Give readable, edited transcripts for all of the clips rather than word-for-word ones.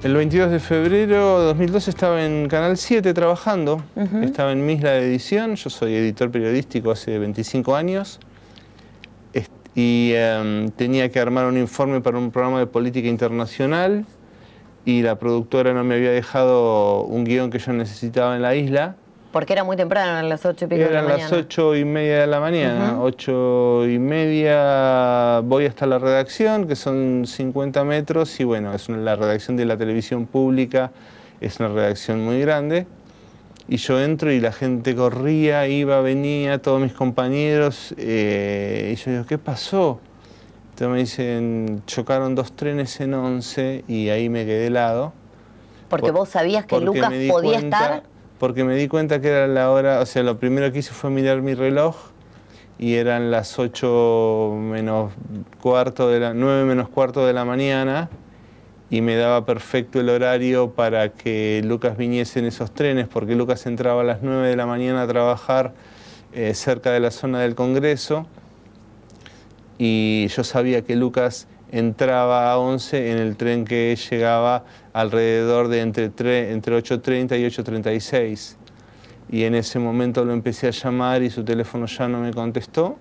El 22 de febrero de 2012 estaba en Canal 7 trabajando. Estaba en mi isla de edición. Yo soy editor periodístico hace 25 años. Y tenía que armar un informe para un programa de política internacional. Y la productora no me había dejado un guión que yo necesitaba en la isla. Porque era muy temprano, eran las 8 y pico de la mañana. Eran las 8:30 de la mañana, 8:30, voy hasta la redacción, que son 50 metros, y bueno, es la redacción de la televisión pública, es una redacción muy grande. Y yo entro y la gente corría, iba, venía, todos mis compañeros, y yo digo, ¿qué pasó? Entonces me dicen, chocaron 2 trenes en 11, y ahí me quedé helado. Porque vos sabías que Lucas podía estar... Porque me di cuenta que era la hora, o sea, lo primero que hice fue mirar mi reloj y eran las 9 menos cuarto de la mañana y me daba perfecto el horario para que Lucas viniese en esos trenes, porque Lucas entraba a las 9 de la mañana a trabajar cerca de la zona del Congreso y yo sabía que Lucas entraba a 11 en el tren que llegaba alrededor de entre 8:30 y 8:36. Y en ese momento lo empecé a llamar y su teléfono ya no me contestó.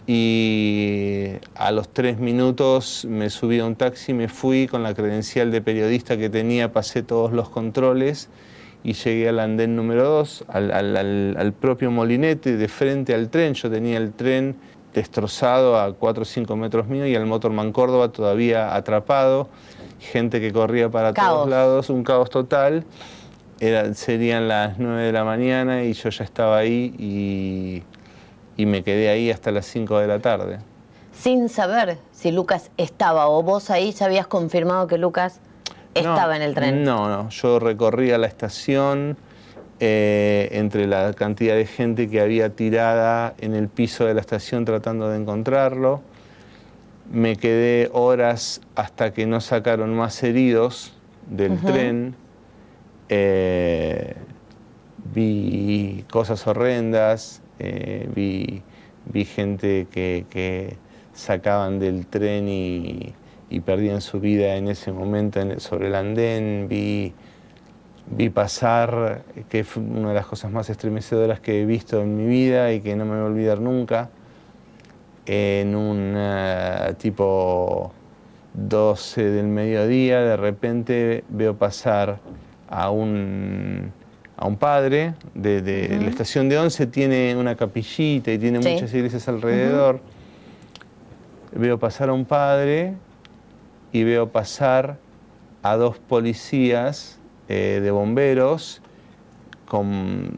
Y a los 3 minutos me subí a un taxi, me fui con la credencial de periodista que tenía, pasé todos los controles y llegué al andén número 2, al propio molinete, de frente al tren. Yo tenía el tren destrozado a 4 o 5 metros mío y al Motorman Córdoba todavía atrapado, gente que corría para todos lados, un caos total. Serían las 9 de la mañana y yo ya estaba ahí y me quedé ahí hasta las 5 de la tarde. Sin saber si Lucas estaba o vos ahí ya habías confirmado que Lucas estaba en el tren. No, yo recorría la estación entre la cantidad de gente que había tirada en el piso de la estación tratando de encontrarlo. Me quedé horas hasta que no sacaron más heridos del tren. Vi cosas horrendas, vi gente que sacaban del tren y perdían su vida en ese momento sobre el andén. Vi pasar, que fue una de las cosas más estremecedoras que he visto en mi vida y que no me voy a olvidar nunca, en un tipo 12 del mediodía, de repente veo pasar a un padre de la estación de 11, tiene una capillita y tiene muchas iglesias alrededor. Veo pasar a un padre y veo pasar a 2 policías de bomberos con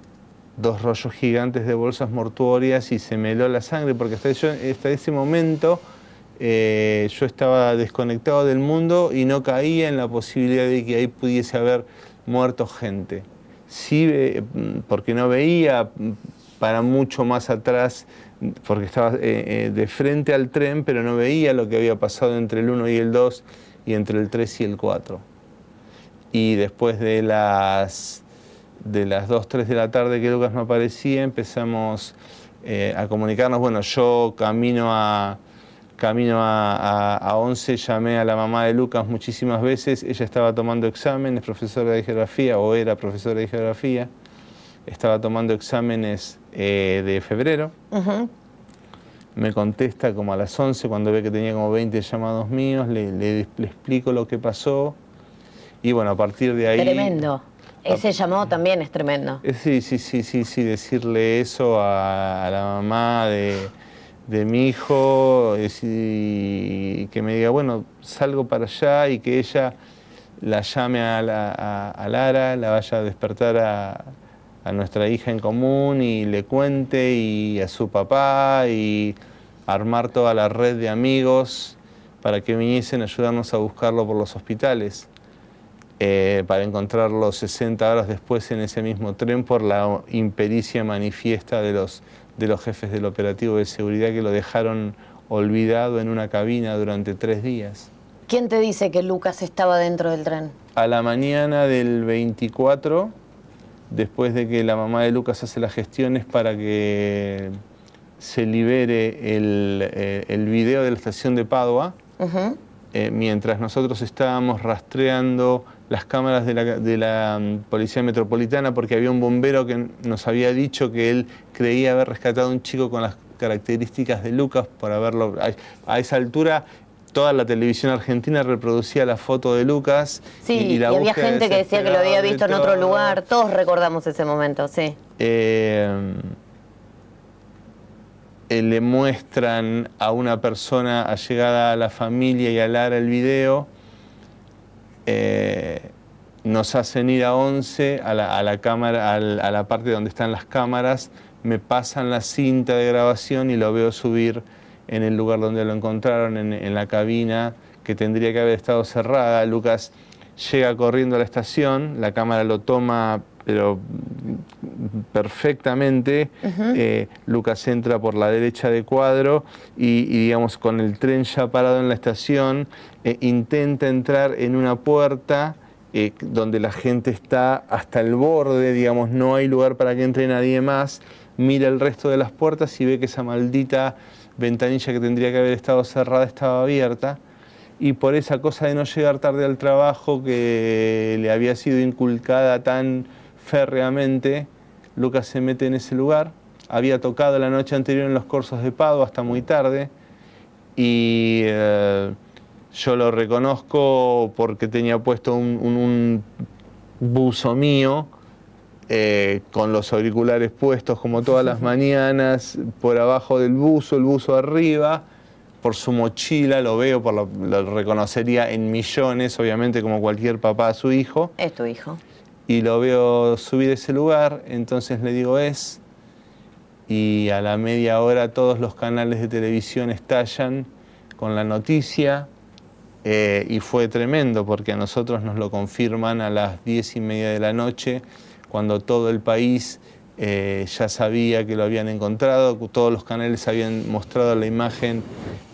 2 rollos gigantes de bolsas mortuorias y se me heló la sangre porque hasta ese momento yo estaba desconectado del mundo y no caía en la posibilidad de que ahí pudiese haber muerto gente. Sí, porque no veía para mucho más atrás, porque estaba de frente al tren, pero no veía lo que había pasado entre el 1 y el 2 y entre el 3 y el 4. Y después de las 2, 3 de la tarde que Lucas no aparecía, empezamos a comunicarnos. Bueno, yo camino a 11, llamé a la mamá de Lucas muchísimas veces. Ella estaba tomando exámenes, profesora de geografía, o era profesora de geografía. Estaba tomando exámenes de febrero. Me contesta como a las 11, cuando ve que tenía como 20 llamados míos, le explico lo que pasó. Y bueno, a partir de ahí... Tremendo. Ese llamado también es tremendo. Sí, decirle eso a la mamá de mi hijo, y que me diga, bueno, salgo para allá, y que ella la llame a Lara, la vaya a despertar a nuestra hija en común y le cuente, y a su papá, y armar toda la red de amigos para que viniesen a ayudarnos a buscarlo por los hospitales. Para encontrarlo 60 horas después en ese mismo tren por la impericia manifiesta de los jefes del operativo de seguridad, que lo dejaron olvidado en una cabina durante 3 días. ¿Quién te dice que Lucas estaba dentro del tren? A la mañana del 24, después de que la mamá de Lucas hace las gestiones para que se libere el video de la estación de Padua, mientras nosotros estábamos rastreando las cámaras de la Policía Metropolitana, porque había un bombero que nos había dicho que él creía haber rescatado a un chico con las características de Lucas por haberlo... A esa altura toda la televisión argentina reproducía la foto de Lucas. Sí, y había gente que decía que lo había visto en otro lugar. Todos recordamos ese momento, sí. Le muestran a una persona allegada a la familia y a Lara el video. Nos hacen ir a 11, a la cámara, a la parte donde están las cámaras, me pasan la cinta de grabación y lo veo subir en el lugar donde lo encontraron, en la cabina, que tendría que haber estado cerrada. Lucas llega corriendo a la estación, la cámara lo toma, pero perfectamente. Lucas entra por la derecha de cuadro y digamos, con el tren ya parado en la estación, intenta entrar en una puerta donde la gente está hasta el borde, digamos, no hay lugar para que entre nadie más. Mira el resto de las puertas y ve que esa maldita ventanilla que tendría que haber estado cerrada estaba abierta, y por esa cosa de no llegar tarde al trabajo que le había sido inculcada tan férreamente, Lucas se mete en ese lugar. Había tocado la noche anterior en los Corsos de Pado hasta muy tarde, y yo lo reconozco porque tenía puesto un buzo mío, con los auriculares puestos como todas las mañanas, por abajo del buzo, el buzo arriba, por su mochila, lo veo, lo reconocería en millones, obviamente, como cualquier papá a su hijo. Es tu hijo. Y lo veo subir a ese lugar, entonces le digo y a la media hora todos los canales de televisión estallan con la noticia, y fue tremendo porque a nosotros nos lo confirman a las 10:30 de la noche, cuando todo el país ya sabía que lo habían encontrado. Todos los canales habían mostrado la imagen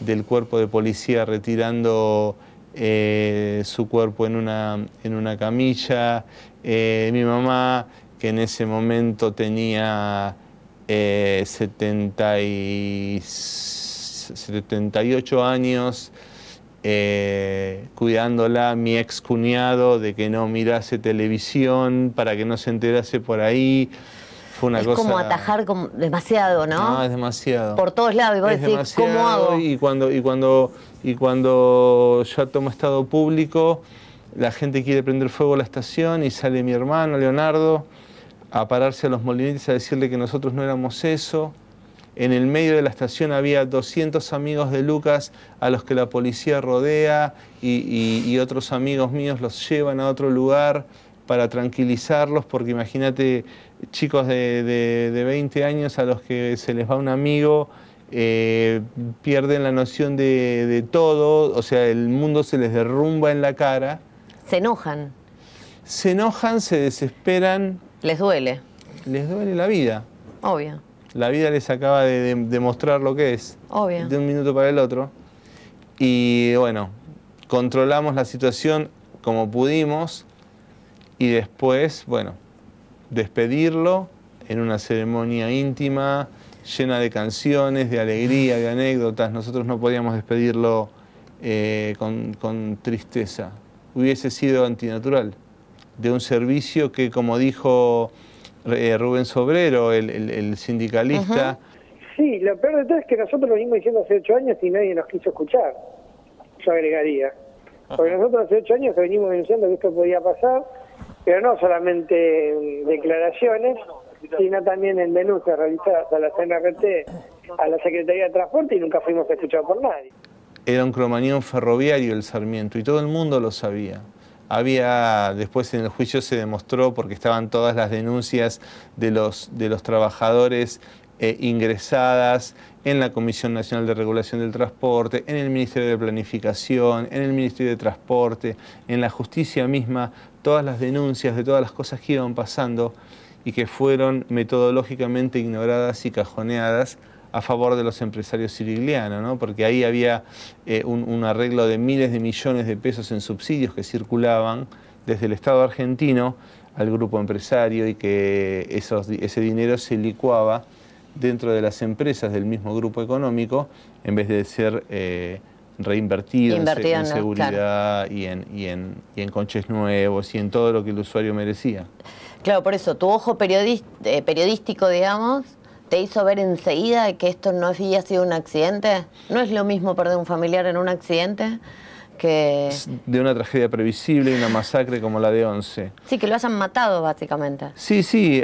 del cuerpo de policía retirando su cuerpo en una camilla. Mi mamá, que en ese momento tenía 78 años, cuidándola, mi ex cuñado, de que no mirase televisión, para que no se enterase por ahí. Fue una cosa... Es como atajar demasiado, ¿no? No, es demasiado. Por todos lados, y vos decís, ¿cómo hago? Y cuando ya toma estado público, la gente quiere prender fuego a la estación y sale mi hermano Leonardo a pararse a los molinetes a decirle que nosotros no éramos eso. En el medio de la estación había 200 amigos de Lucas a los que la policía rodea, y otros amigos míos los llevan a otro lugar para tranquilizarlos, porque imagínate, chicos de 20 años a los que se les va un amigo, pierden la noción de todo, o sea, el mundo se les derrumba en la cara. Se enojan. Se enojan, se desesperan. Les duele. Les duele la vida. Obvio. La vida les acaba de mostrar lo que es. Obvio. De un minuto para el otro. Y bueno, controlamos la situación como pudimos, y después, bueno, despedirlo en una ceremonia íntima, llena de canciones, de alegría, de anécdotas. Nosotros no podíamos despedirlo con tristeza. Hubiese sido antinatural, de un servicio que, como dijo Rubén Sobrero, el sindicalista... Sí, lo peor de todo es que nosotros lo venimos diciendo hace 8 años y nadie nos quiso escuchar, yo agregaría. Porque nosotros hace 8 años que venimos denunciando que esto podía pasar, pero no solamente en declaraciones, sino también en denuncias realizadas a la CNRT, a la Secretaría de Transporte, y nunca fuimos escuchados por nadie. Era un cromañón ferroviario el Sarmiento, y todo el mundo lo sabía. Después en el juicio se demostró, porque estaban todas las denuncias de los trabajadores ingresadas en la Comisión Nacional de Regulación del Transporte, en el Ministerio de Planificación, en el Ministerio de Transporte, en la justicia misma, todas las denuncias de todas las cosas que iban pasando y que fueron metodológicamente ignoradas y cajoneadas a favor de los empresarios siriglianos, ¿no? Porque ahí había un arreglo de miles de millones de pesos en subsidios que circulaban desde el Estado argentino al grupo empresario, y que ese dinero se licuaba dentro de las empresas del mismo grupo económico, en vez de ser reinvertido Invertido en seguridad, claro, y en coches nuevos y en todo lo que el usuario merecía. Claro, por eso, tu ojo periodístico, digamos, te hizo ver enseguida que esto no había sido un accidente. ¿No es lo mismo perder un familiar en un accidente que...? De una tragedia previsible y una masacre como la de 11. Sí, que lo hayan matado, básicamente. Sí, sí,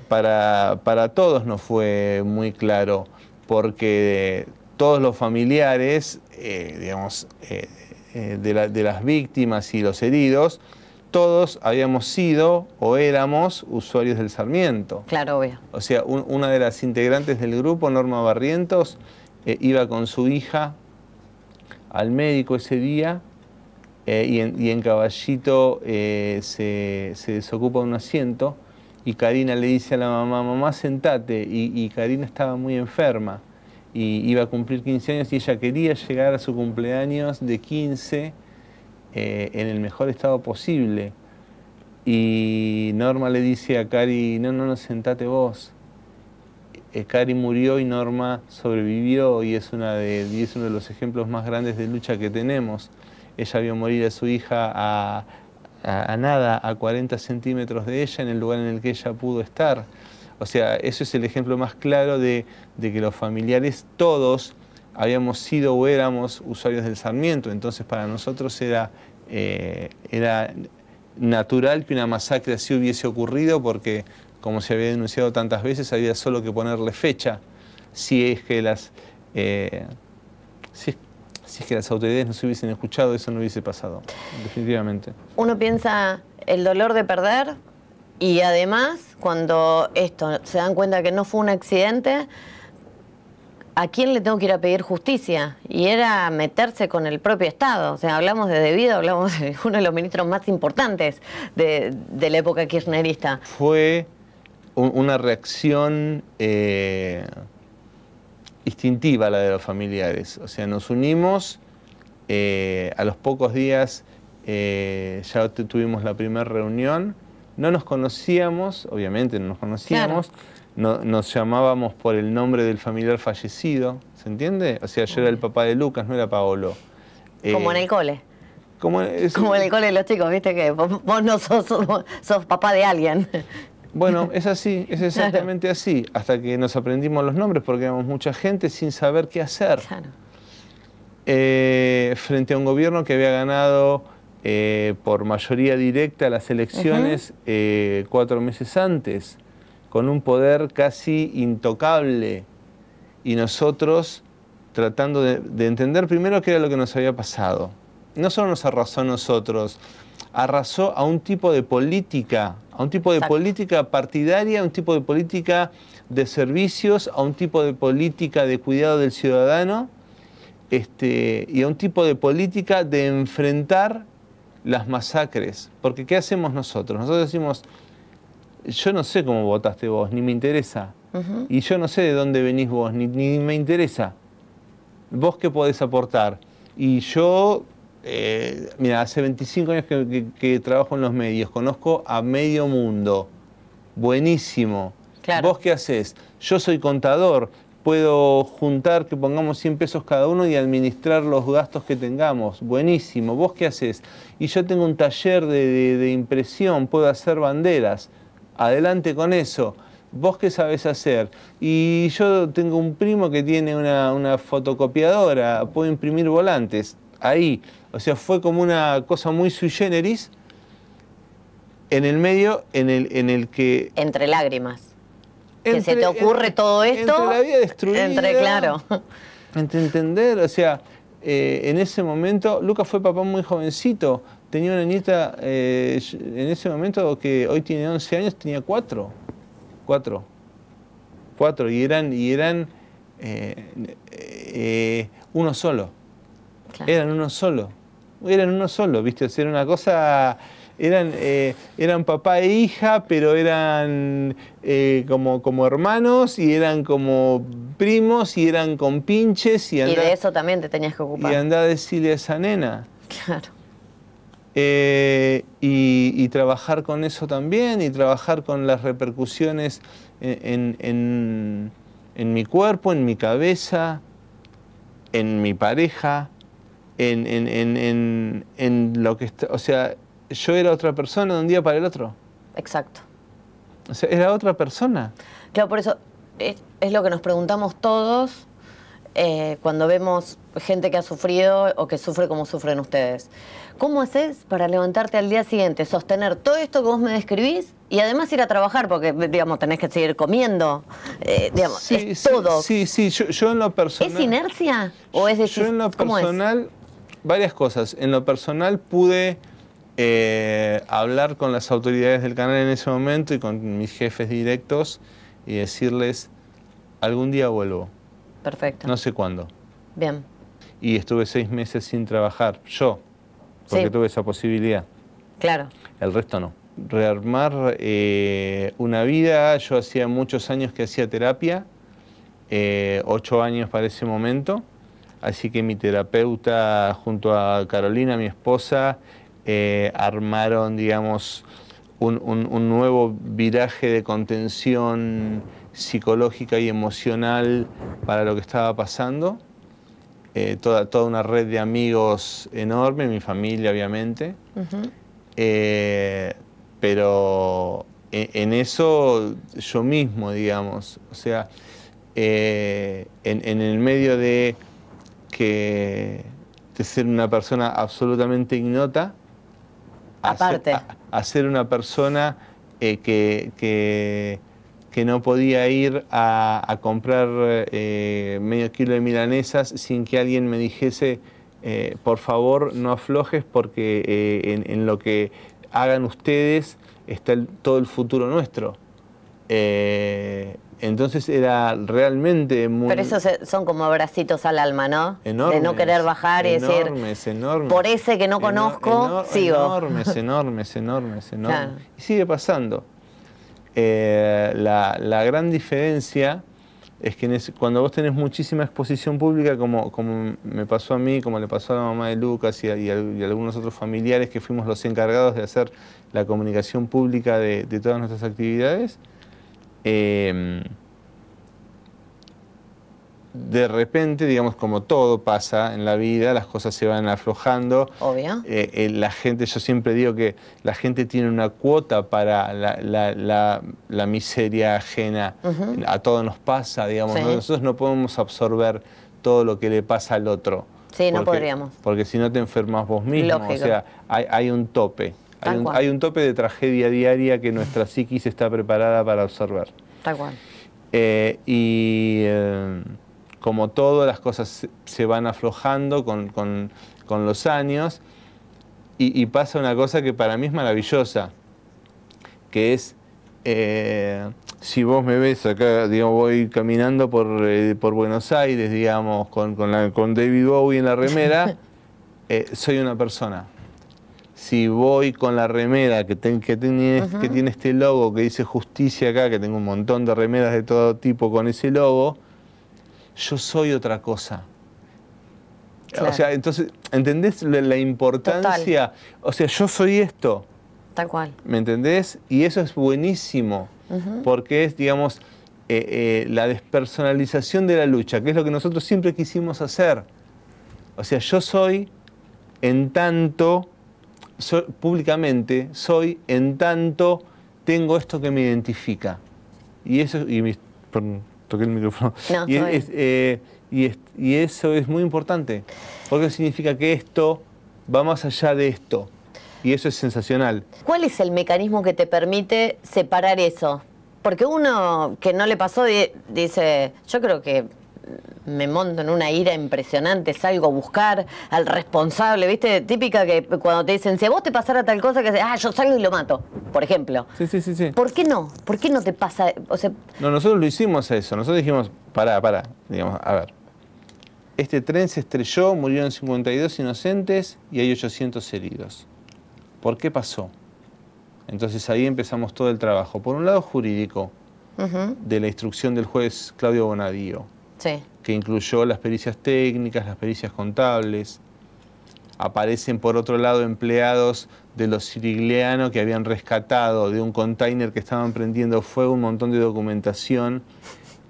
para todos nos fue muy claro, porque todos los familiares, digamos, de las víctimas y los heridos, todos habíamos sido o éramos usuarios del Sarmiento. Claro, obvio. O sea, una de las integrantes del grupo, Norma Barrientos, iba con su hija al médico ese día y en Caballito se desocupa un asiento y Karina le dice a la mamá, mamá, sentate, y Karina estaba muy enferma y iba a cumplir 15 años y ella quería llegar a su cumpleaños de 15 en el mejor estado posible. Y Norma le dice a Cari, no, sentate vos. Cari murió y Norma sobrevivió y es uno de los ejemplos más grandes de lucha que tenemos. Ella vio morir a su hija a nada, a 40 centímetros de ella, en el lugar en el que ella pudo estar. O sea, eso es el ejemplo más claro de que los familiares todos habíamos sido o éramos usuarios del Sarmiento. Entonces para nosotros era natural que una masacre así hubiese ocurrido porque, como se había denunciado tantas veces, había solo que ponerle fecha si es que las autoridades no se hubiesen escuchado, eso no hubiese pasado, definitivamente. Uno piensa el dolor de perder y además cuando se dan cuenta que no fue un accidente, ¿a quién le tengo que ir a pedir justicia? Y era meterse con el propio Estado. O sea, hablamos de Debido, hablamos de uno de los ministros más importantes de la época kirchnerista. Fue una reacción instintiva la de los familiares. O sea, nos unimos, a los pocos días ya tuvimos la primera reunión. No nos conocíamos, obviamente no nos conocíamos. Claro. No, nos llamábamos por el nombre del familiar fallecido, ¿se entiende? O sea, yo era el papá de Lucas, no era Paolo. Como en el cole. Como en el cole de los chicos, viste que vos no sos papá de alguien. Bueno, es así, es exactamente claro. Así, hasta que nos aprendimos los nombres porque éramos mucha gente sin saber qué hacer. Claro. Frente a un gobierno que había ganado por mayoría directa las elecciones 4 meses antes, con un poder casi intocable, y nosotros tratando de entender primero qué era lo que nos había pasado. No solo nos arrasó a nosotros, arrasó a un tipo de política, a un tipo de Exacto. política partidaria, a un tipo de política de servicios, a un tipo de política de cuidado del ciudadano, y a un tipo de política de enfrentar las masacres. Porque ¿qué hacemos nosotros? Nosotros decimos, yo no sé cómo votaste vos, ni me interesa. Y yo no sé de dónde venís vos, ni me interesa. ¿Vos qué podés aportar? Y yo, mira, hace 25 años que trabajo en los medios, conozco a medio mundo. Buenísimo. Claro. ¿Vos qué hacés? Yo soy contador, puedo juntar, que pongamos 100 pesos cada uno y administrar los gastos que tengamos. Buenísimo. ¿Vos qué hacés? Y yo tengo un taller de impresión, puedo hacer banderas. Adelante con eso. ¿Vos qué sabés hacer? Y yo tengo un primo que tiene una fotocopiadora, puedo imprimir volantes. Ahí. O sea, fue como una cosa muy sui generis en el medio en el que... Entre lágrimas. Que se te ocurre todo esto. Entre la vida destruida. Claro. Entre entender, o sea, en ese momento, Lucas fue papá muy jovencito. Tenía una nieta en ese momento que hoy tiene 11 años, tenía 4. Y eran uno solo. Claro. Eran uno solo, ¿viste? O sea, era una cosa... Eran papá e hija, pero eran como hermanos, y eran como primos, y eran compinches. Y de eso también te tenías que ocupar. Y andá a decirle a esa nena. Claro. Y trabajar con eso también, y trabajar con las repercusiones en mi cuerpo, en mi cabeza. en mi pareja, en lo que está, o sea, yo era otra persona de un día para el otro. Exacto. O sea, era otra persona. Claro, por eso es lo que nos preguntamos todos cuando vemos gente que ha sufrido o que sufre como sufren ustedes. ¿Cómo haces para levantarte al día siguiente, sostener todo esto que vos me describís y además ir a trabajar? Porque, digamos, tenés que seguir comiendo, digamos, Sí, es sí, todo. sí, yo en lo personal... ¿Es inercia? ¿O es decir, yo en lo cómo es? personal, varias cosas. En lo personal pude hablar con las autoridades del canal en ese momento y con mis jefes directos y decirles, algún día vuelvo. Perfecto. No sé cuándo. Bien. Y estuve 6 meses sin trabajar, yo, porque Sí. tuve esa posibilidad. Claro. El resto no. Rearmar una vida, yo hacía muchos años que hacía terapia, 8 años para ese momento, así que mi terapeuta junto a Carolina, mi esposa, armaron, digamos, un nuevo viraje de contención psicológica y emocional para lo que estaba pasando. Toda una red de amigos enorme, mi familia obviamente. Pero en eso yo mismo, digamos, o sea, en el medio de ser una persona absolutamente ignota, Aparte. a ser una persona que no podía ir a comprar medio kilo de milanesas sin que alguien me dijese, por favor, no aflojes porque en lo que hagan ustedes está todo el futuro nuestro. Entonces era realmente muy... Pero esos son como abracitos al alma, ¿no? Enormes, de no querer bajar y decir, enormes. por ese que no conozco, sigo. Enormes. Claro. Y sigue pasando. La gran diferencia es que cuando vos tenés muchísima exposición pública, como me pasó a mí, como le pasó a la mamá de Lucas y a algunos otros familiares que fuimos los encargados de hacer la comunicación pública de todas nuestras actividades, de repente, digamos, como todo pasa en la vida, las cosas se van aflojando. Obvio. La gente, yo siempre digo que la gente tiene una cuota para la miseria ajena. A todos nos pasa, digamos, Sí. ¿no? Nosotros no podemos absorber todo lo que le pasa al otro. Sí, no podríamos. Porque si no te enfermas vos mismo. Lógico. O sea, hay un tope. Tal cual. Hay un tope de tragedia diaria que nuestra psiquis está preparada para absorber. Tal cual. Como todo, las cosas se van aflojando con los años y pasa una cosa que para mí es maravillosa, que es, si vos me ves acá, digamos, voy caminando por Buenos Aires, digamos, con David Bowie en la remera, soy una persona. Si voy con la remera que tiene este logo que dice justicia acá, que tengo un montón de remeras de todo tipo con ese logo, yo soy otra cosa. Claro. O sea, entonces, ¿entendés la importancia? Total. O sea, yo soy esto. Tal cual. ¿Me entendés? Y eso es buenísimo, porque es, digamos, la despersonalización de la lucha, que es lo que nosotros siempre quisimos hacer. O sea, yo soy en tanto, públicamente, soy en tanto, tengo esto que me identifica. Y eso, perdón, toqué el micrófono. No, y eso es muy importante, porque significa que esto va más allá de esto. Y eso es sensacional. ¿Cuál es el mecanismo que te permite separar eso? Porque uno que no le pasó dice, yo creo que me monto en una ira impresionante, salgo a buscar al responsable, ¿viste? Típica que cuando te dicen, si a vos te pasara tal cosa, que yo salgo y lo mato, por ejemplo. Sí. ¿Por qué no? ¿Por qué no te pasa? O sea, No, nosotros lo hicimos eso. Nosotros dijimos, pará, digamos, a ver. Este tren se estrelló, murieron 52 inocentes y hay 800 heridos. ¿Por qué pasó? Entonces ahí empezamos todo el trabajo. Por un lado jurídico, de la instrucción del juez Claudio Bonadío, sí. que incluyó las pericias técnicas, las pericias contables. Aparecen por otro lado empleados de los Sirigliano que habían rescatado de un container que estaban prendiendo fuego un montón de documentación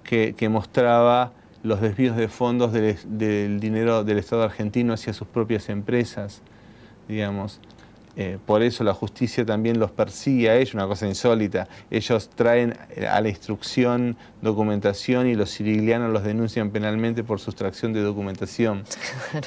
que mostraba los desvíos de fondos del dinero del Estado argentino hacia sus propias empresas, digamos. Por eso la justicia también los persigue a ellos, una cosa insólita. Ellos traen a la instrucción documentación y los siriglianos los denuncian penalmente por sustracción de documentación.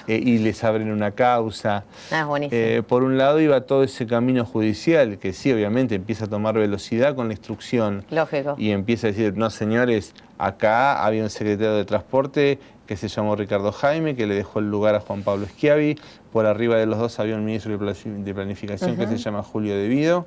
Y les abren una causa. Buenísimo. Por un lado iba todo ese camino judicial, que sí, obviamente empieza a tomar velocidad con la instrucción. Lógico. Y empieza a decir, no señores, acá había un secretario de Transporte que se llamó Ricardo Jaime, que le dejó el lugar a Juan Pablo Schiavi. Por arriba de los dos había un ministro de Planificación que se llama Julio De Vido.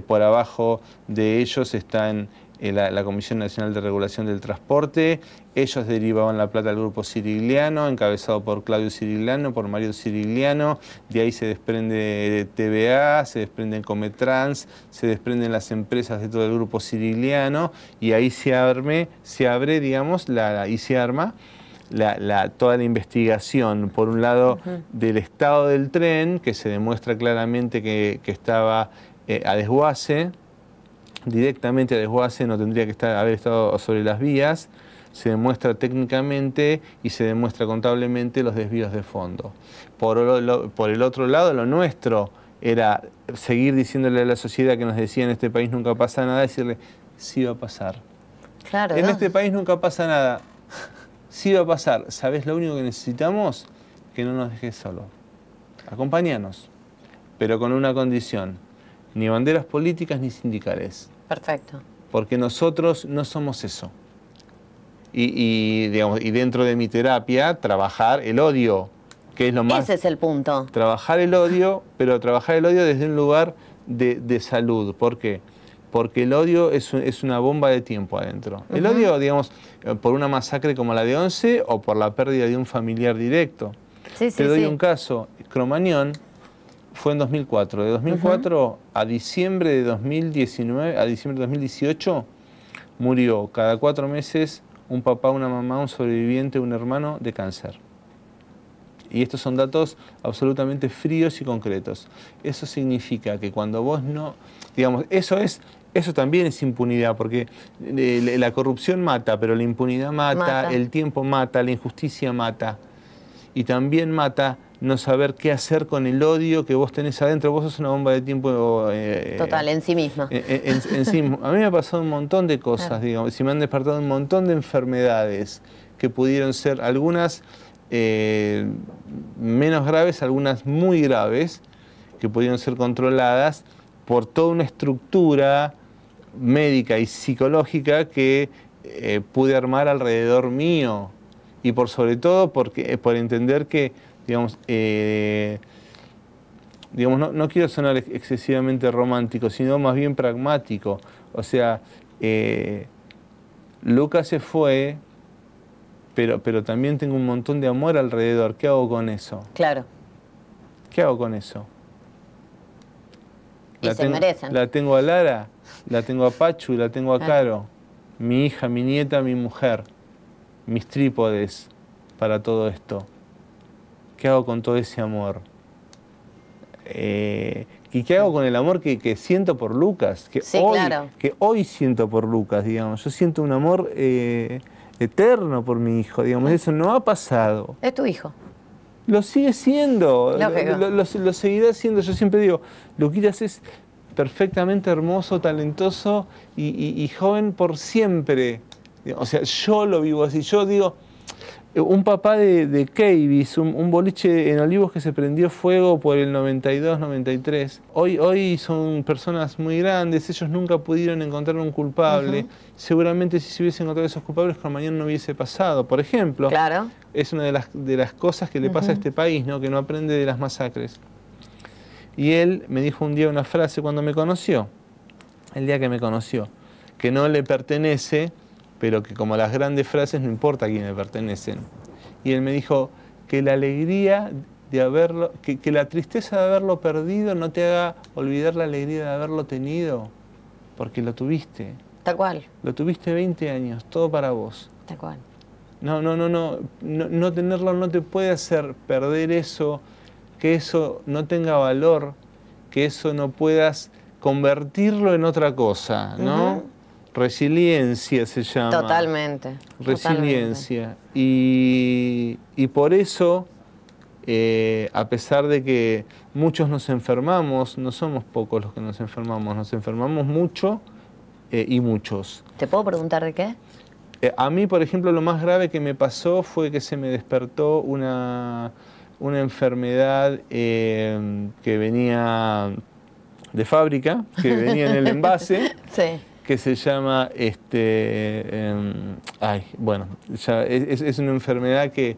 Por abajo de ellos están la Comisión Nacional de Regulación del Transporte. Ellos derivaban la plata al grupo Sirigliano, encabezado por Claudio Sirigliano, por Mario Sirigliano. De ahí se desprende TVA, se desprende Cometrans, se desprenden las empresas de todo el grupo Sirigliano. Y ahí se abre, digamos, y se arma toda la investigación, por un lado, del estado del tren, que se demuestra claramente que estaba a desguace, directamente a desguace, no tendría que haber estado sobre las vías. Se demuestra técnicamente y se demuestra contablemente los desvíos de fondo. Por el otro lado, lo nuestro era seguir diciéndole a la sociedad que nos decía en este país nunca pasa nada, decirle, sí va a pasar. Claro, en este país nunca pasa nada. Sí va a pasar. ¿Sabes lo único que necesitamos? Que no nos dejes solos. Acompáñanos, pero con una condición. Ni banderas políticas ni sindicales. Perfecto. Porque nosotros no somos eso. Digamos, y dentro de mi terapia, trabajar el odio, que es lo más... Ese es el punto. Trabajar el odio, pero trabajar el odio desde un lugar de salud. ¿Por qué? Porque el odio es una bomba de tiempo adentro. El odio, digamos, por una masacre como la de Once o por la pérdida de un familiar directo. Te doy un caso. Cromañón fue en 2004. De 2004 a diciembre de 2019, a diciembre de 2018, murió cada 4 meses un papá, una mamá, un sobreviviente, un hermano de cáncer. Y estos son datos absolutamente fríos y concretos. Eso significa que cuando vos no... Digamos, eso también es impunidad, porque la corrupción mata, pero la impunidad mata, el tiempo mata, la injusticia mata. Y también mata no saber qué hacer con el odio que vos tenés adentro. Vos sos una bomba de tiempo... Total, en sí misma. En sí mismo. A mí me ha pasado un montón de cosas, digamos, y me han despertado un montón de enfermedades que pudieron ser algunas... menos graves, algunas muy graves, que pudieron ser controladas por toda una estructura médica y psicológica que pude armar alrededor mío, y por sobre todo por entender que, digamos, no quiero sonar excesivamente romántico, sino más bien pragmático. O sea, Lucas se fue, pero también tengo un montón de amor alrededor. ¿Qué hago con eso? Claro. ¿Qué hago con eso? Y se merecen. La tengo a Lara, la tengo a Pachu y la tengo a Caro. Mi hija, mi nieta, mi mujer. Mis trípodes para todo esto. ¿Qué hago con todo ese amor? ¿Y qué hago con el amor que siento por Lucas? Que hoy siento por Lucas, digamos. Yo siento un amor... eterno por mi hijo, digamos, eso no ha pasado. Es tu hijo. Lo sigue siendo, lo seguirá siendo. Yo siempre digo, Luquitas es perfectamente hermoso, talentoso y joven por siempre. O sea, yo lo vivo así. Yo digo, un papá de Keyvis, un boliche en Olivos que se prendió fuego por el 92, 93. Hoy son personas muy grandes, ellos nunca pudieron encontrar un culpable. Seguramente si se hubiesen encontrado esos culpables, mañana no hubiese pasado. Por ejemplo, es una de las cosas que le pasa a este país, ¿no? Que no aprende de las masacres. Y él me dijo un día una frase cuando me conoció, el día que me conoció, que no le pertenece, pero que como las grandes frases no importa a quién le pertenecen. Y él me dijo que la alegría de haberlo, que la tristeza de haberlo perdido no te haga olvidar la alegría de haberlo tenido, porque lo tuviste. Tal cual. Lo tuviste 20 años, todo para vos. Tal cual. No tenerlo no te puede hacer perder eso, que eso no tenga valor, que eso no puedas convertirlo en otra cosa, ¿no? Resiliencia se llama. Totalmente. Resiliencia. Y por eso, a pesar de que muchos nos enfermamos, no somos pocos los que nos enfermamos mucho y muchos. ¿Te puedo preguntar de qué? A mí, por ejemplo, lo más grave que me pasó fue que se me despertó una enfermedad que venía de fábrica, que venía en el envase. Sí. Que se llama, bueno, ya es una enfermedad que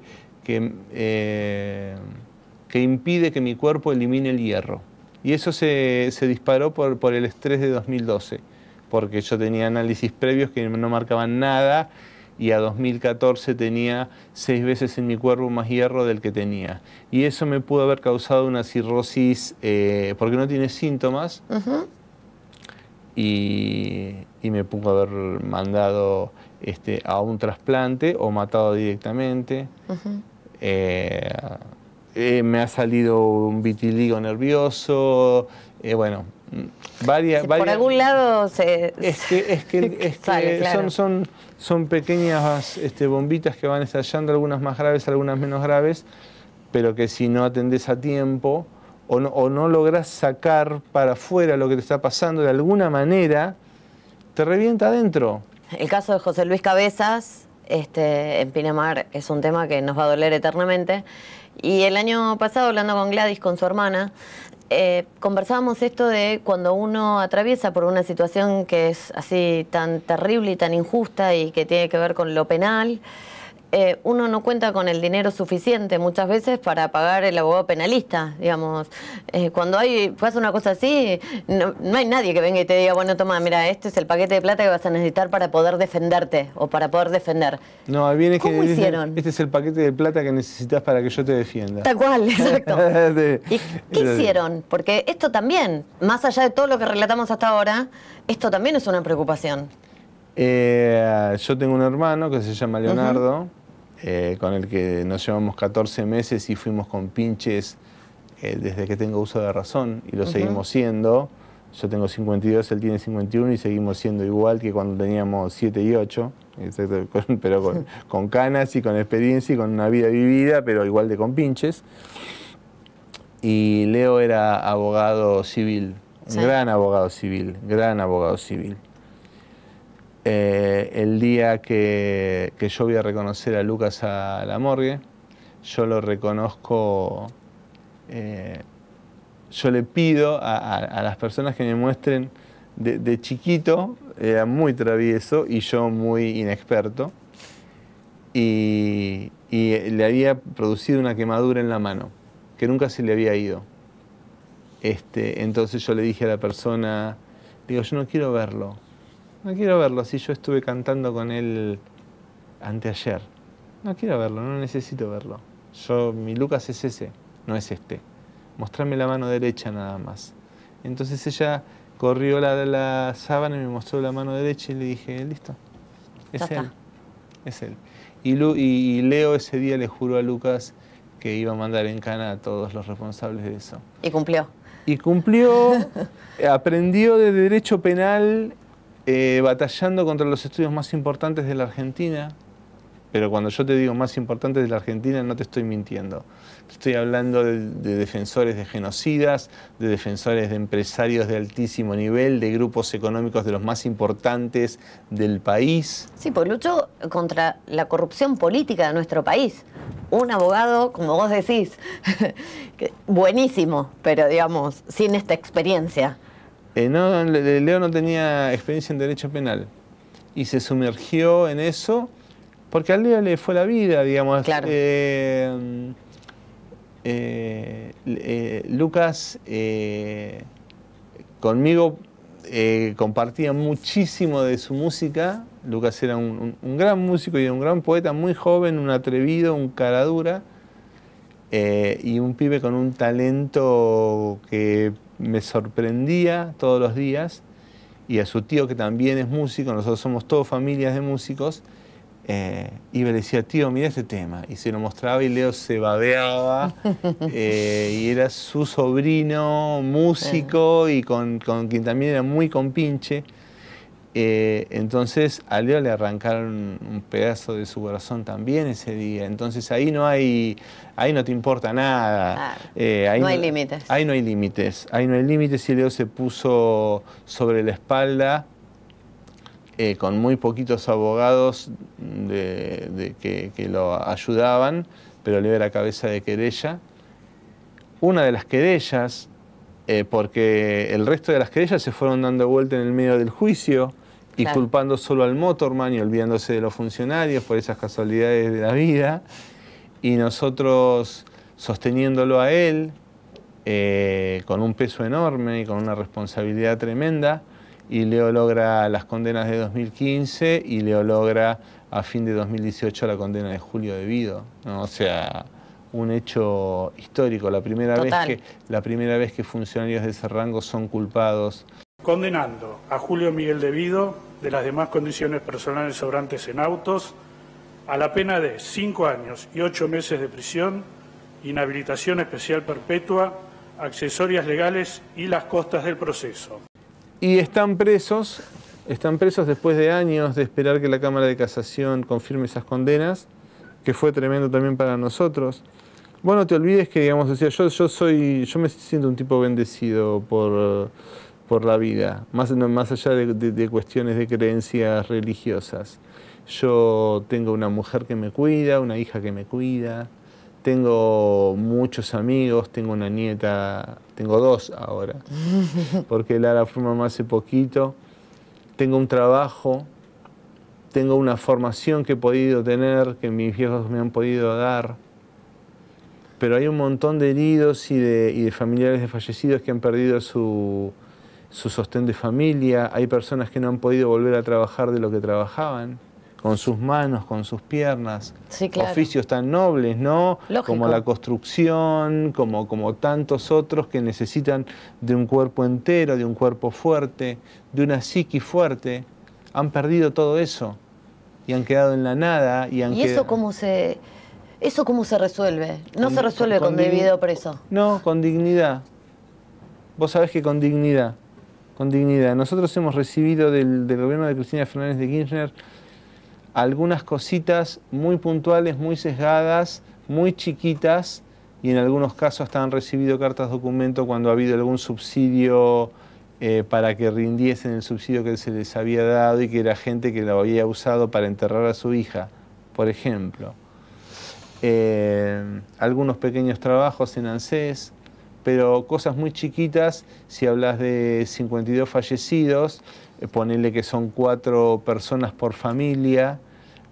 impide que mi cuerpo elimine el hierro. Y eso se disparó por el estrés de 2012, porque yo tenía análisis previos que no marcaban nada, y a 2014 tenía 6 veces en mi cuerpo más hierro del que tenía. Y eso me pudo haber causado una cirrosis, porque no tiene síntomas, y me pudo haber mandado a un trasplante o matado directamente. Me ha salido un vitiligo nervioso, bueno, varias... Por algún lado Es que sale, claro. son pequeñas bombitas que van estallando, algunas más graves, algunas menos graves, pero que si no atendés a tiempo o no lográs sacar para afuera lo que te está pasando de alguna manera, te revienta adentro. El caso de José Luis Cabezas en Pinamar es un tema que nos va a doler eternamente. Y el año pasado, hablando con Gladys, con su hermana, conversábamos esto de cuando uno atraviesa por una situación que es así tan terrible y tan injusta y que tiene que ver con lo penal, uno no cuenta con el dinero suficiente muchas veces para pagar el abogado penalista, digamos. Cuando pasa una cosa así, no hay nadie que venga y te diga, bueno, toma, mira, este es el paquete de plata que vas a necesitar para poder defenderte o para poder defender. No, viene ¿Cómo hicieron? Este es el paquete de plata que necesitas para que yo te defienda. Tal cual, exacto. ¿Y qué hicieron? Porque esto también, más allá de todo lo que relatamos hasta ahora, esto también es una preocupación. Yo tengo un hermano que se llama Leonardo, con el que nos llevamos 14 meses y fuimos con pinches desde que tengo uso de razón, y lo seguimos siendo. Yo tengo 52, él tiene 51 y seguimos siendo igual que cuando teníamos 7 y 8, pero con canas y con experiencia y con una vida vivida, pero igual de con pinches. Y Leo era abogado civil, un gran abogado civil, gran abogado civil. El día que yo voy a reconocer a Lucas a la morgue, yo lo reconozco, yo le pido a las personas que me muestren, de chiquito era muy travieso y yo muy inexperto, y le había producido una quemadura en la mano, que nunca se le había ido. Entonces yo le dije a la persona, digo, yo no quiero verlo. No quiero verlo, si yo estuve cantando con él anteayer. No quiero verlo, no necesito verlo. Mi Lucas es ese, no es este. Mostrame la mano derecha nada más. Entonces ella corrió la sábana y me mostró la mano derecha y le dije, listo, es él. Es él. Y Leo ese día le juró a Lucas que iba a mandar en cana a todos los responsables de eso. Y cumplió. Y cumplió, aprendió de derecho penal, batallando contra los estudios más importantes de la Argentina, pero cuando yo te digo más importantes de la Argentina no te estoy mintiendo. Estoy hablando de defensores de genocidas, de defensores de empresarios de altísimo nivel, de grupos económicos de los más importantes del país. Sí, pues luchó contra la corrupción política de nuestro país. Un abogado, como vos decís, buenísimo, pero digamos, sin esta experiencia. Leo no tenía experiencia en derecho penal y se sumergió en eso porque a Leo le fue la vida, digamos. Claro. Lucas conmigo compartía muchísimo de su música. Lucas era un gran músico y un gran poeta, muy joven, un atrevido, un caradura, y un pibe con un talento que me sorprendía todos los días. Y a su tío, que también es músico, nosotros somos todos familias de músicos, y le decía, tío, mira este tema, y se lo mostraba y Leo se babeaba, y era su sobrino músico y con quien también era muy compinche, Entonces a Leo le arrancaron un pedazo de su corazón también ese día. Entonces ahí no te importa nada. No hay límites. Ahí no hay límites. Ahí no hay límites y Leo se puso sobre la espalda con muy poquitos abogados que lo ayudaban, pero Leo era cabeza de querella. Una de las querellas, porque el resto de las querellas se fueron dando vuelta en el medio del juicio y claro, culpando solo al motorman y olvidándose de los funcionarios por esas casualidades de la vida, y nosotros sosteniéndolo a él con un peso enorme y con una responsabilidad tremenda, y Leo logra las condenas de 2015 y Leo logra a fin de 2018 la condena de Julio Devido, ¿no? O sea, un hecho histórico, la primera vez que funcionarios de ese rango son culpados. Condenando a Julio Miguel Devido, de las demás condiciones personales sobrantes en autos, a la pena de 5 años y 8 meses de prisión, inhabilitación especial perpetua, accesorias legales y las costas del proceso. Y están presos después de años de esperar que la Cámara de Casación confirme esas condenas, que fue tremendo también para nosotros. Vos no te olvides que, digamos, o sea, yo me siento un tipo bendecido por la vida, más allá de cuestiones de creencias religiosas. Yo tengo una mujer que me cuida, una hija que me cuida, tengo muchos amigos, tengo una nieta, tengo 2 ahora, porque Lara fue mamá hace poquito, tengo un trabajo, tengo una formación que he podido tener, que mis viejos me han podido dar, pero hay un montón de heridos y de familiares de fallecidos que han perdido su sostén de familia. Hay personas que no han podido volver a trabajar de lo que trabajaban, con sus manos, con sus piernas. Sí, claro. Oficios tan nobles, ¿no? Lógico. Como la construcción, como tantos otros que necesitan de un cuerpo entero, de un cuerpo fuerte, de una psiqui fuerte. Han perdido todo eso y han quedado en la nada. ¿Y eso cómo se resuelve? No se resuelve con Devido preso. No, con dignidad. Vos sabés que con dignidad. Con dignidad. Nosotros hemos recibido del gobierno de Cristina Fernández de Kirchner algunas cositas muy puntuales, muy sesgadas, muy chiquitas, y en algunos casos hasta han recibido cartas documento cuando ha habido algún subsidio para que rindiesen el subsidio que se les había dado y que era gente que lo había usado para enterrar a su hija, por ejemplo. Algunos pequeños trabajos en ANSES, pero cosas muy chiquitas. Si hablas de 52 fallecidos, ponele que son 4 personas por familia,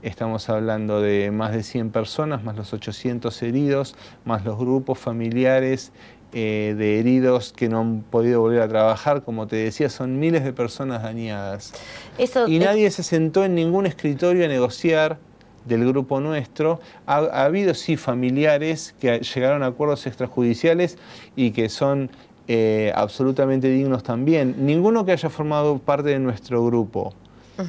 estamos hablando de más de 100 personas, más los 800 heridos, más los grupos familiares de heridos que no han podido volver a trabajar. Como te decía, son miles de personas dañadas. Y nadie se sentó en ningún escritorio a negociar del grupo nuestro. Ha habido sí familiares que llegaron a acuerdos extrajudiciales y que son absolutamente dignos también. Ninguno que haya formado parte de nuestro grupo,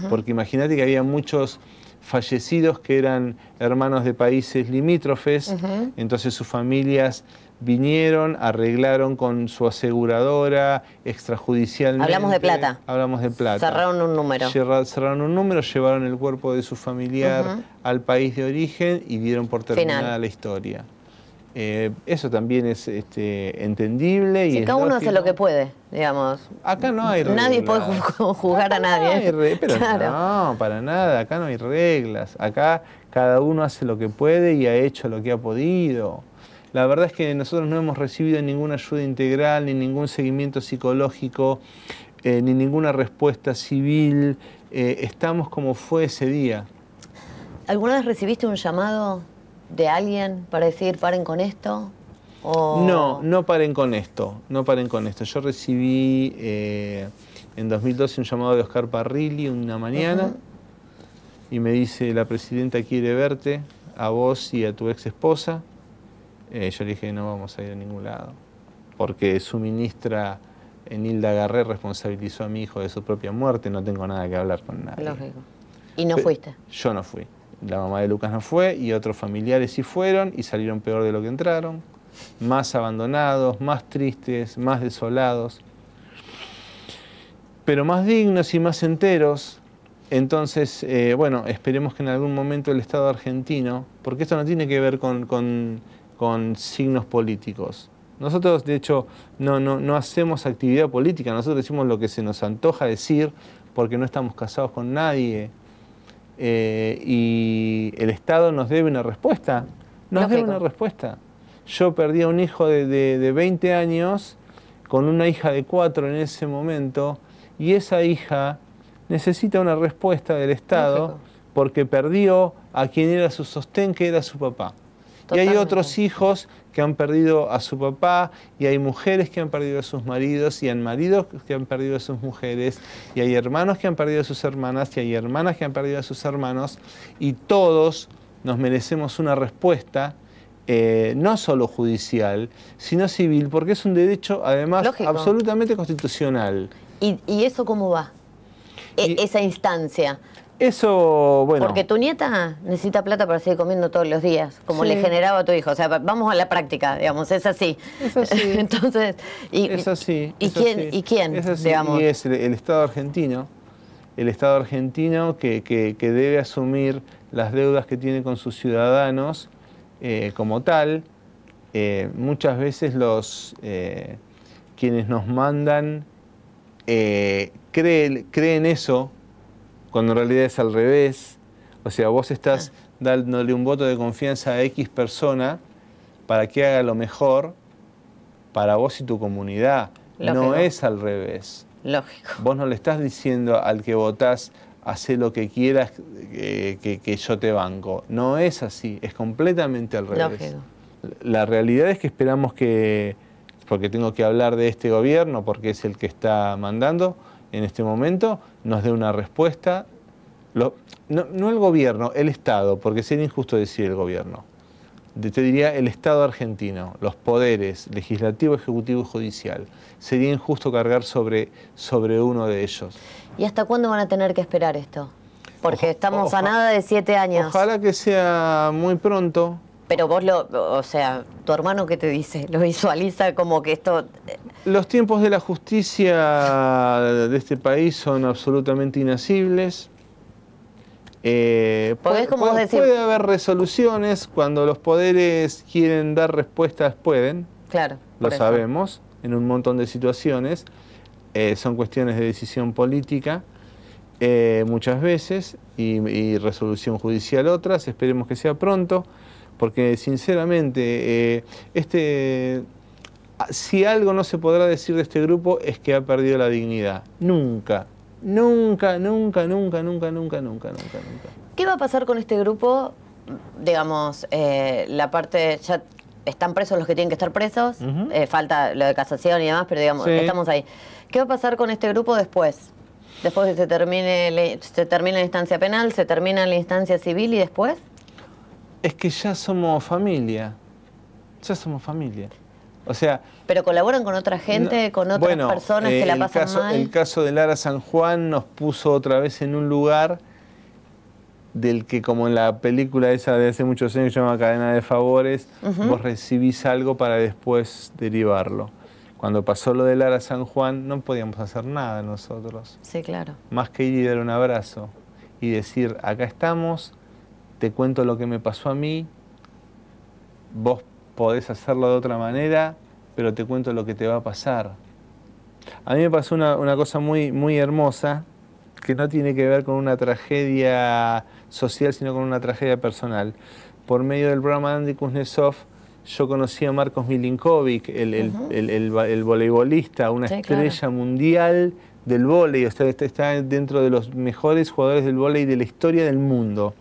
porque imagínate que había muchos fallecidos que eran hermanos de países limítrofes, entonces sus familias vinieron, arreglaron con su aseguradora extrajudicialmente. Hablamos de plata. Hablamos de plata. Cerraron un número. Cerraron un número, llevaron el cuerpo de su familiar al país de origen y dieron por terminada la historia. Eso también es entendible. Si y cada uno hace lo que puede, digamos. Acá no hay reglas. Nadie puede juzgar a nadie. Pero claro. No, para nada. Acá no hay reglas. Acá cada uno hace lo que puede y ha hecho lo que ha podido. La verdad es que nosotros no hemos recibido ninguna ayuda integral, ni ningún seguimiento psicológico, ni ninguna respuesta civil. Estamos como fue ese día. ¿Alguna vez recibiste un llamado de alguien para decir paren con esto? ¿O... No paren con esto, no paren con esto. Yo recibí en 2012 un llamado de Oscar Parrilli una mañana y me dice: la presidenta quiere verte, a vos y a tu ex esposa. Yo le dije: no vamos a ir a ningún lado, porque su ministra Nilda Garré responsabilizó a mi hijo de su propia muerte, no tengo nada que hablar con nadie. Lógico. ¿Y no fuiste? Yo no fui. La mamá de Lucas no fue y otros familiares sí fueron y salieron peor de lo que entraron, más abandonados, más tristes, más desolados. pero más dignos y más enteros. Entonces, bueno, esperemos que en algún momento el Estado argentino, porque esto no tiene que ver con signos políticos. Nosotros, de hecho, no hacemos actividad política, nosotros decimos lo que se nos antoja decir porque no estamos casados con nadie. Y el Estado nos debe una respuesta. Nos debe una respuesta. Yo perdí a un hijo de 20 años con una hija de 4 en ese momento, y esa hija necesita una respuesta del Estado porque perdió a quien era su sostén, que era su papá. Totalmente. Y hay otros hijos que han perdido a su papá, y hay mujeres que han perdido a sus maridos, y hay maridos que han perdido a sus mujeres, y hay hermanos que han perdido a sus hermanas, y hay hermanas que han perdido a sus hermanos, y todos nos merecemos una respuesta, no solo judicial, sino civil, porque es un derecho, además, absolutamente constitucional. ¿Y eso cómo va? Esa instancia. Eso, bueno... Porque tu nieta necesita plata para seguir comiendo todos los días, como le generaba a tu hijo. O sea, vamos a la práctica, digamos, es así. Es así. Entonces, es así. ¿Y quién, es así. Digamos? Y es el Estado argentino. El Estado argentino que debe asumir las deudas que tiene con sus ciudadanos como tal. Muchas veces quienes nos mandan creen eso, cuando en realidad es al revés. O sea, vos estás dándole un voto de confianza a X persona para que haga lo mejor para vos y tu comunidad. Lógico. No es al revés. Lógico. Vos no le estás diciendo al que votás, hacé lo que quieras, que yo te banco. No es así, es completamente al revés. Lógico. La realidad es que esperamos porque tengo que hablar de este gobierno, porque es el que está mandando en este momento, nos dé una respuesta. No el gobierno, el Estado, porque sería injusto decir el gobierno. Te diría el Estado argentino, los poderes legislativo, ejecutivo y judicial. Sería injusto cargar sobre uno de ellos. ¿Y hasta cuándo van a tener que esperar esto? Porque estamos a nada de 7 años. Ojalá que sea muy pronto. Pero vos o sea, tu hermano, ¿qué te dice? ¿Lo visualiza como que esto...? Los tiempos de la justicia de este país son absolutamente inasibles. Puede haber resoluciones, cuando los poderes quieren dar respuestas pueden. Claro. Lo sabemos, en un montón de situaciones. Son cuestiones de decisión política muchas veces y resolución judicial otras. Esperemos que sea pronto. Porque sinceramente, si algo no se podrá decir de este grupo es que ha perdido la dignidad. Nunca, nunca, nunca, nunca, nunca, nunca, nunca, nunca, nunca. ¿Qué va a pasar con este grupo? Digamos, la parte, ya están presos los que tienen que estar presos, falta lo de casación y demás, pero digamos, estamos ahí. ¿Qué va a pasar con este grupo después? Después de que se termine la instancia penal, se termina la instancia civil y después... Es que ya somos familia, O sea... ¿Pero colaboran con otra gente, con otras personas que la pasan mal? El caso de Lara San Juan nos puso otra vez en un lugar del que, como en la película esa de hace muchos años que se llama Cadena de Favores, vos recibís algo para después derivarlo. Cuando pasó lo de Lara San Juan no podíamos hacer nada nosotros. Sí, claro. Más que ir y dar un abrazo y decir, acá estamos, te cuento lo que me pasó a mí, vos podés hacerlo de otra manera, pero te cuento lo que te va a pasar. A mí me pasó una cosa muy, muy hermosa, que no tiene que ver con una tragedia social, sino con una tragedia personal. Por medio del programa de Andy Kuznetsov, yo conocí a Marcos Milinkovic, el voleibolista, una estrella mundial del vóley, o sea, está dentro de los mejores jugadores del vóley de la historia del mundo.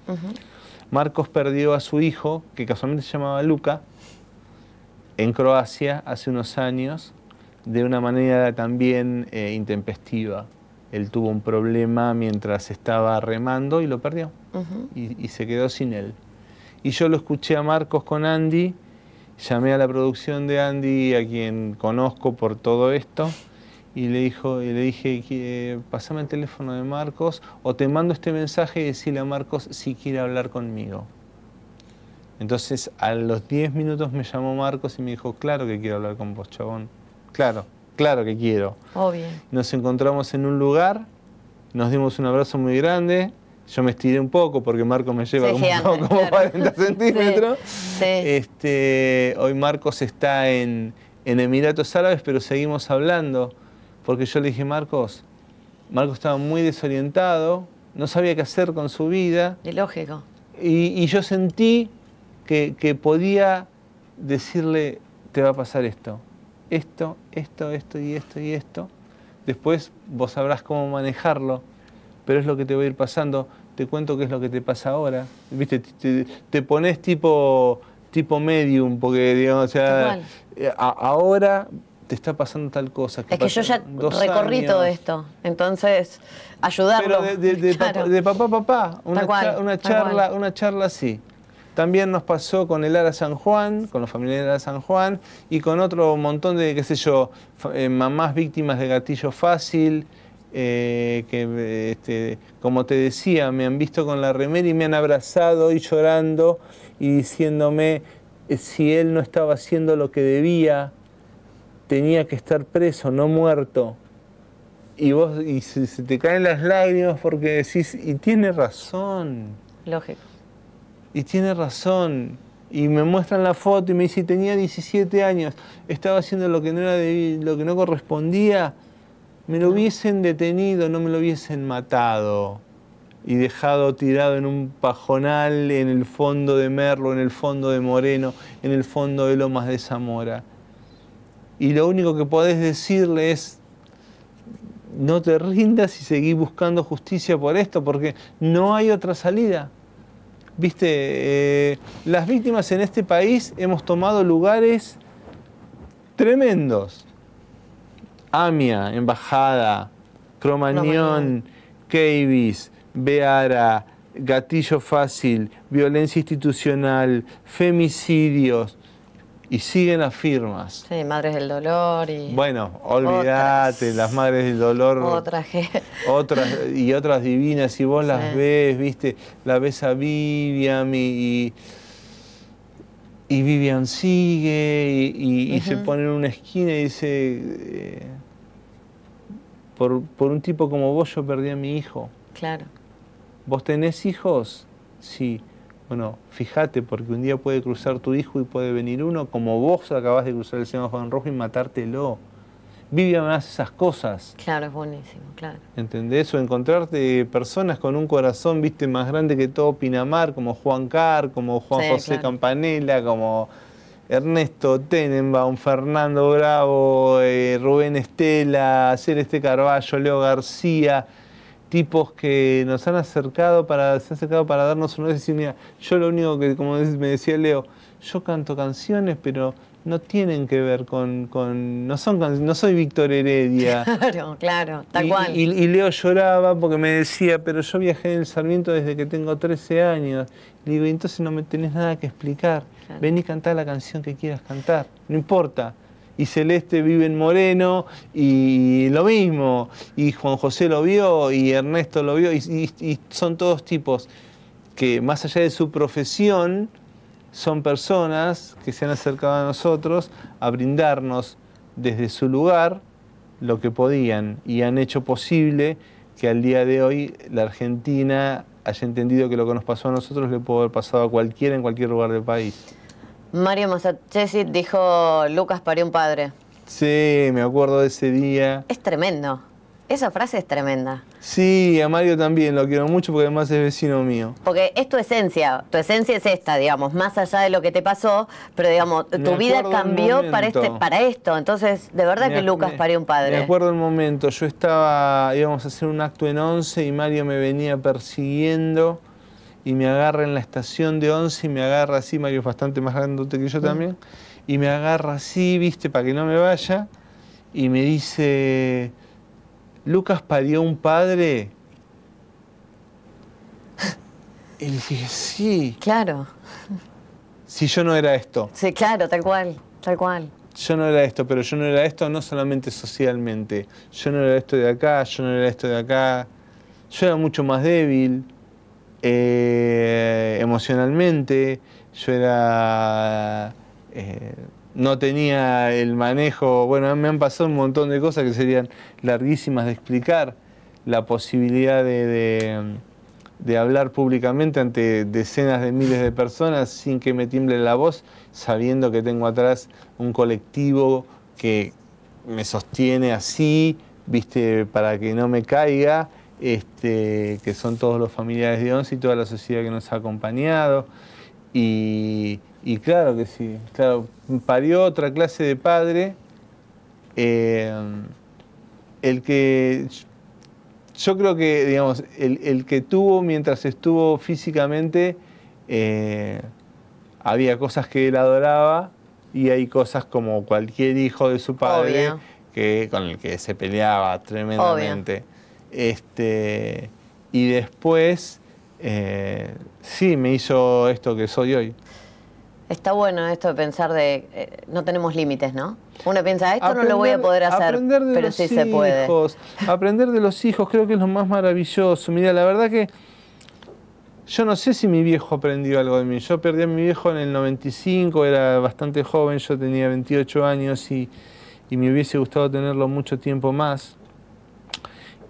Marcos perdió a su hijo, que casualmente se llamaba Luka, en Croacia hace unos años, de una manera también intempestiva. Él tuvo un problema mientras estaba remando y lo perdió, y se quedó sin él. Y yo lo escuché a Marcos con Andy, llamé a la producción de Andy, a quien conozco por todo esto, y le dije, pasame el teléfono de Marcos, o te mando este mensaje y decirle a Marcos si quiere hablar conmigo. Entonces, a los 10 minutos me llamó Marcos y me dijo, claro que quiero hablar con vos, chabón. Claro, claro que quiero. Obvio. Nos encontramos en un lugar, nos dimos un abrazo muy grande, yo me estiré un poco porque Marcos me lleva Sí, gigante, como claro. 40 centímetros. Sí. Hoy Marcos está en Emiratos Árabes, pero seguimos hablando, porque yo le dije, Marcos estaba muy desorientado, no sabía qué hacer con su vida. Y lógico. Y yo sentí que podía decirle, te va a pasar esto, y esto. Después vos sabrás cómo manejarlo, pero es lo que te va a ir pasando. Te cuento qué es lo que te pasa ahora. ¿Viste? Te pones tipo medium, porque digamos, o sea, ahora te está pasando tal cosa. Es que yo ya recorrí todo esto, entonces ayudarlo. Pero de papá a papá, una charla así. También nos pasó con el Ara San Juan, con los familiares del Ara San Juan, y con otro montón de, qué sé yo, mamás víctimas de gatillo fácil, que, como te decía, me han visto con la remera y me han abrazado y llorando y diciéndome si él no estaba haciendo lo que debía, tenía que estar preso, no muerto. Y se te caen las lágrimas porque decís, y tiene razón. Lógico. Y tiene razón. Y me muestran la foto y me dice, tenía 17 años, estaba haciendo lo que no era lo que no correspondía. Me lo hubiesen detenido, no me lo hubiesen matado y dejado tirado en un pajonal en el fondo de Merlo, en el fondo de Moreno, en el fondo de Lomas de Zamora. Y lo único que podés decirle es, no te rindas y seguí buscando justicia por esto, porque no hay otra salida. Viste, las víctimas en este país hemos tomado lugares tremendos. AMIA, Embajada, Cromañón, Keyvis, Beara, Gatillo Fácil, Violencia Institucional, Femicidios, y siguen las firmas. Sí, Madres del Dolor y... Bueno, olvídate, las Madres del Dolor. Otras divinas, y vos las ves, viste, la ves a Vivian y Vivian sigue y se pone en una esquina y dice, por un tipo como vos yo perdí a mi hijo. Claro. ¿Vos tenés hijos? Sí. Bueno, fíjate, porque un día puede cruzar tu hijo y puede venir uno, como vos acabás de cruzar el semáforo en rojo y matártelo. Vivian hace esas cosas. Claro, es buenísimo, claro. ¿Entendés? O encontrarte personas con un corazón, viste, más grande que todo Pinamar, como Juan Carr, como Juan José Campanella, como Ernesto Tenenbaum, Fernando Bravo, Rubén Estela, Celeste Carballo, Leo García, tipos que se han acercado para darnos una vez y decir, mira, yo lo único que, como me decía Leo, yo canto canciones, pero no tienen que ver no soy Víctor Heredia. Claro, tal cual. Y Leo lloraba porque me decía, pero yo viajé en el Sarmiento desde que tengo 13 años. Le digo, entonces no me tenés nada que explicar. Claro. Vení y cantá la canción que quieras cantar, no importa. Y Celeste vive en Moreno, y lo mismo, y Juan José lo vio, y Ernesto lo vio, y son todos tipos que más allá de su profesión, son personas que se han acercado a nosotros a brindarnos desde su lugar lo que podían, y han hecho posible que al día de hoy la Argentina haya entendido que lo que nos pasó a nosotros le puede haber pasado a cualquiera en cualquier lugar del país. Mario Masachesi dijo, Lucas parió un padre. Sí, me acuerdo de ese día. Es tremendo. Esa frase es tremenda. Sí, a Mario también lo quiero mucho porque además es vecino mío. Porque es tu esencia es esta, digamos, más allá de lo que te pasó, pero digamos, tu vida cambió para esto. Entonces, de verdad que Lucas parió un padre. Me acuerdo el momento, íbamos a hacer un acto en 11 y Mario me venía persiguiendo. Y me agarra en la estación de 11 y me agarra así, Mario es bastante más grandote que yo también, y me agarra así, viste, para que no me vaya, y me dice, ¿Lucas parió un padre? Y le dije, sí. Claro. Si yo no era esto. Sí, claro, tal cual, tal cual. Yo no era esto, pero yo no era esto no solamente socialmente. Yo no era esto de acá, yo no era esto de acá. Yo era mucho más débil. Emocionalmente, yo era no tenía el manejo. Bueno, me han pasado un montón de cosas que serían larguísimas de explicar. La posibilidad de hablar públicamente ante decenas de miles de personas sin que me tiemble la voz, sabiendo que tengo atrás un colectivo que me sostiene así, ¿viste? Para que no me caiga, que son todos los familiares de Once y toda la sociedad que nos ha acompañado. Y claro que sí, claro, parió otra clase de padre, el que yo creo que, digamos, el que tuvo mientras estuvo físicamente, había cosas que él adoraba y hay cosas como cualquier hijo de su padre con el que se peleaba tremendamente. Y después, sí, me hizo esto que soy hoy. Está bueno esto de pensar no tenemos límites, ¿no? Uno piensa, esto no lo voy a poder hacer, pero sí se puede. Aprender de los hijos creo que es lo más maravilloso. Mira, la verdad que yo no sé si mi viejo aprendió algo de mí. Yo perdí a mi viejo en el 95, era bastante joven, yo tenía 28 años y me hubiese gustado tenerlo mucho tiempo más.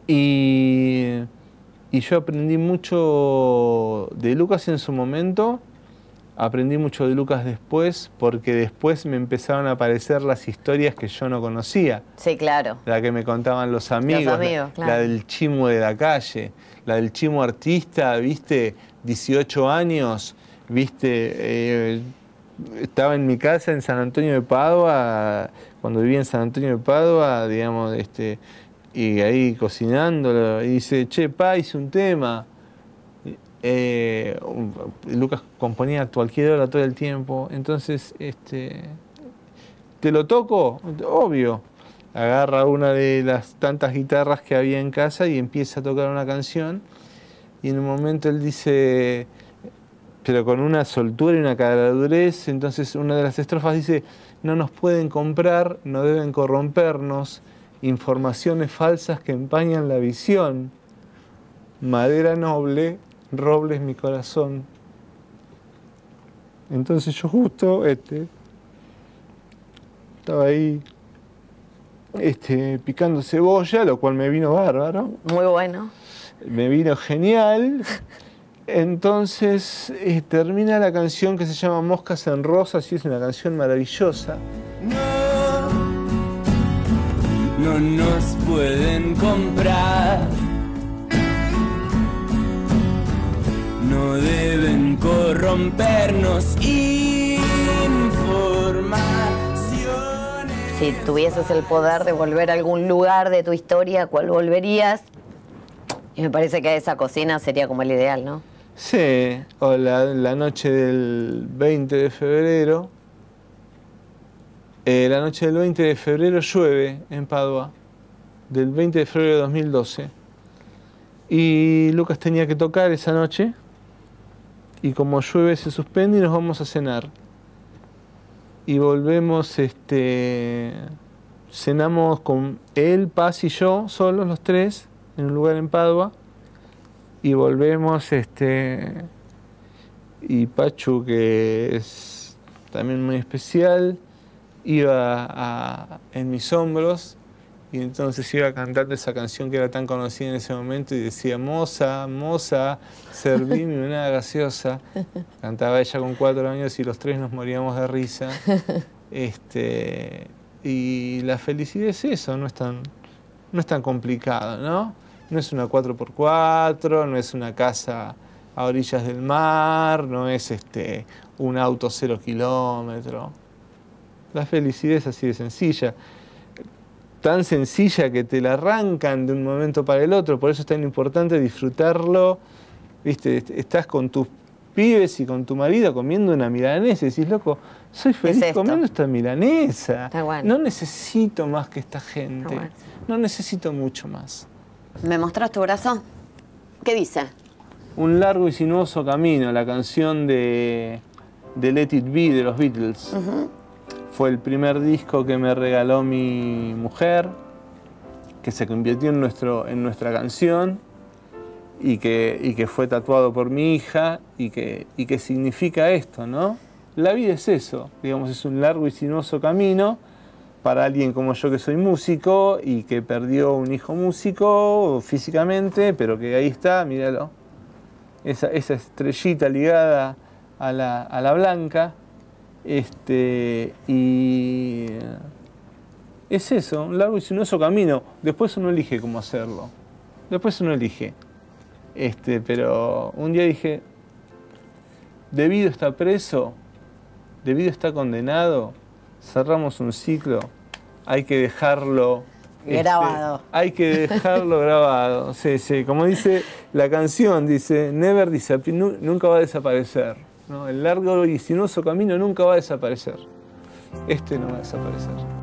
Y yo aprendí mucho de Lucas en su momento, aprendí mucho de Lucas después, porque después me empezaron a aparecer las historias que yo no conocía. Sí, claro. La que me contaban los amigos, claro. La del chimo de la calle, la del chimo artista, ¿viste? 18 años, ¿viste? Estaba en mi casa en San Antonio de Padua, cuando vivía en San Antonio de Padua, digamos, y ahí cocinando, y dice, che, pa, hice un tema. Lucas componía a cualquier hora todo el tiempo, entonces, ¿te lo toco? Obvio. Agarra una de las tantas guitarras que había en casa y empieza a tocar una canción, y en un momento él dice, pero con una soltura y una caradurez, entonces una de las estrofas dice, no nos pueden comprar, no deben corrompernos, informaciones falsas que empañan la visión, madera noble, roble es mi corazón. Entonces yo justo estaba ahí picando cebolla, lo cual me vino bárbaro. Muy bueno. Me vino genial. Entonces termina la canción que se llama Moscas en Rosas y es una canción maravillosa. No nos pueden comprar, no deben corrompernos informaciones. Si tuvieses el poder de volver a algún lugar de tu historia, ¿a cuál volverías? Y me parece que esa cocina sería como el ideal, ¿no? Sí, o la noche del 20 de febrero. La noche del 20 de febrero llueve en Padua, del 20 de febrero de 2012. Y Lucas tenía que tocar esa noche, y como llueve se suspende y nos vamos a cenar. Y volvemos, cenamos con él, Paz y yo, solos los tres, en un lugar en Padua. Y volvemos, y Pachu, que es también muy especial, iba en mis hombros y entonces iba cantando esa canción que era tan conocida en ese momento y decía, moza, moza, servime una gaseosa. Cantaba ella con 4 años y los tres nos moríamos de risa. Y la felicidad es eso, no es tan complicado, ¿no? No es una 4x4, no es una casa a orillas del mar, no es un auto 0 kilómetros. La felicidad es así de sencilla, tan sencilla que te la arrancan de un momento para el otro, por eso es tan importante disfrutarlo. ¿Viste? Estás con tus pibes y con tu marido comiendo una milanesa y decís, loco, soy feliz comiendo esta milanesa. No necesito más que esta gente, no necesito mucho más. ¿Me mostrás tu brazo? ¿Qué dice? Un largo y sinuoso camino, la canción de Let It Be de los Beatles. Fue el primer disco que me regaló mi mujer, que se convirtió en nuestra canción y que fue tatuado por mi hija y que significa esto, ¿no? la vida es eso, digamos, es un largo y sinuoso camino para alguien como yo que soy músico y que perdió un hijo músico físicamente, pero que ahí está, míralo, esa estrellita ligada a la blanca, y es eso, un largo y sinuoso camino. Después uno elige cómo hacerlo, después uno elige, pero un día dije, Debido está preso, Debido está condenado, cerramos un ciclo, hay que dejarlo grabado. Hay que dejarlo grabado. Sí, sí, como dice la canción, dice, never disappear, nunca va a desaparecer, ¿no? El largo y sinuoso camino nunca va a desaparecer. No va a desaparecer.